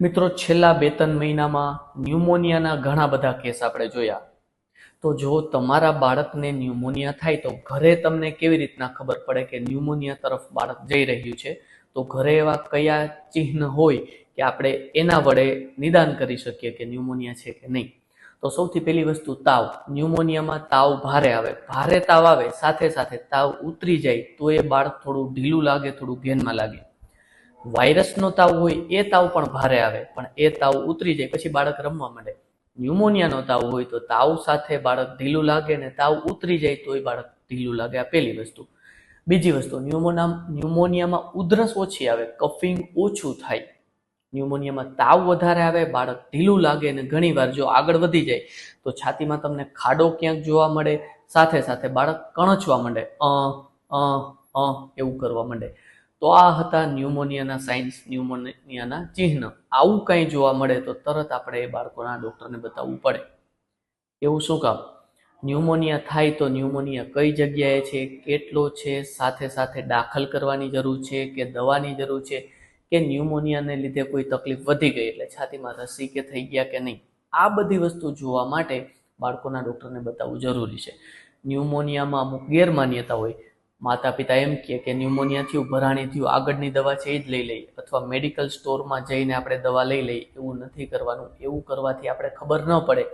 મિત્રો, છેલ્લા 2-3 મહિનામાં ન્યુમોનિયાના ઘણા બધા કેસ આપણે જોયા. તો જો તમારા બાળકને ન્યુમોનિયા થાય તો ઘરે તમને કેવી રીતના ખબર પડે કે ન્યુમોનિયા તરફ બાળક જઈ રહ્યું છે? તો ઘરે એવા કયા ચિહ્ન હોય કે આપણે એના વડે નિદાન કરી શકીએ કે ન્યુમોનિયા છે કે નહીં? તો સૌથી પહેલી વસ્તુ તાવ. ન્યુમોનિયામાં તાવ ભારે આવે. ભારે તાવ આવે સાથે સાથે તાવ ઉતરી જાય તો એ બાળક થોડું ઢીલું લાગે, થોડું ઘેનમાં લાગે. વાયરસનો તાવ હોય એ તાવ પણ ભારે આવે, પણ એ તાવ ઉતરી જાય પછી બાળક રમવા માંડે. ન્યુમોનિયાનો તાવ હોય તો તાવ સાથે બાળક ઢીલું લાગે ને તાવ ઉતરી જાય તોય બાળક ઢીલું લાગે. આ પહેલી વસ્તુ. બીજી વસ્તુ, ન્યુમોનિયામાં ઉધરસ ઓછી આવે, કફિંગ ઓછું થાય. ન્યુમોનિયામાં તાવ વધારે આવે, બાળક ઢીલું લાગે અને ઘણીવાર જો આગળ વધી જાય તો છાતીમાં તમને ખાડો ક્યાંક જોવા મળે, સાથે સાથે બાળક કણચવા માંડે, એવું કરવા માંડે. તો આ હતા ન્યુમોનિયાના સાઇન્સ, ન્યુમોનિયાના ચિહ્ન. આવું કંઈ જોવા મળે તો તરત આપણે એ બાળકોના ડૉક્ટરને બતાવવું પડે. એવું શું કામ? ન્યુમોનિયા થાય તો ન્યુમોનિયા કઈ જગ્યાએ છે, કેટલો છે, સાથે સાથે દાખલ કરવાની જરૂર છે કે દવાની જરૂર છે, કે ન્યુમોનિયાને લીધે કોઈ તકલીફ વધી ગઈ એટલે છાતીમાં રસી કે થઈ ગયા કે નહીં, આ બધી વસ્તુ જોવા માટે બાળકોના ડૉક્ટરને બતાવવું જરૂરી છે. ન્યુમોનિયામાં અમુક ગેરમાન્યતા હોય. માતા પિતા એમ કહે કે ન્યુમોનિયા થયું, ભરાણી થયું, આગળની દવા છે એ જ લઈ લઈએ, અથવા મેડિકલ સ્ટોરમાં જઈને આપણે દવા લઈ લઈએ. એવું નથી કરવાનું. એવું કરવાથી આપણે ખબર ન પડે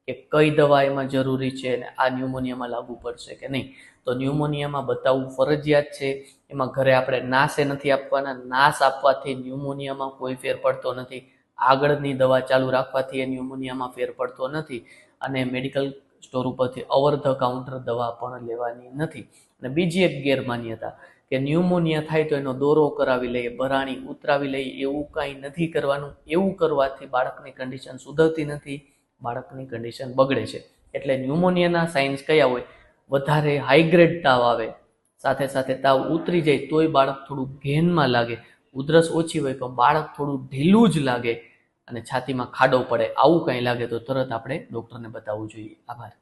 કે કઈ દવા એમાં જરૂરી છે અને આ ન્યુમોનિયામાં લાગુ પડશે કે નહીં. તો ન્યુમોનિયામાં બતાવવું ફરજિયાત છે. એમાં ઘરે આપણે નાશે નથી આપવાના. નાશ આપવાથી ન્યુમોનિયામાં કોઈ ફેર પડતો નથી. આગળની દવા ચાલુ રાખવાથી એ ન્યુમોનિયામાં ફેર પડતો નથી. અને મેડિકલ સ્ટોર ઉપરથી ઓવર ધ કાઉન્ટર દવા પણ લેવાની નથી. અને બીજી એક ગેરમાન્યતા કે ન્યુમોનિયા થાય તો એનો દોરો કરાવી લઈએ, ભરાણી ઉતરાવી લઈએ. એવું કાંઈ નથી કરવાનું. એવું કરવાથી બાળકની કન્ડિશન સુધરતી નથી, બાળકની કન્ડિશન બગડે છે. એટલે ન્યુમોનિયાના સાઇન્સ કયા હોય? વધારે હાઈગ્રેડ તાવ આવે, સાથે સાથે તાવ ઉતરી જાય તોય બાળક થોડું ઘેનમાં લાગે, ઉધરસ ઓછી હોય પણ બાળક થોડું ઢીલું જ લાગે અને છાતીમાં ખાડો પડે, આવું કંઈ લાગે તો તરત આપણે ડૉક્ટરને બતાવવું જોઈએ. આભાર.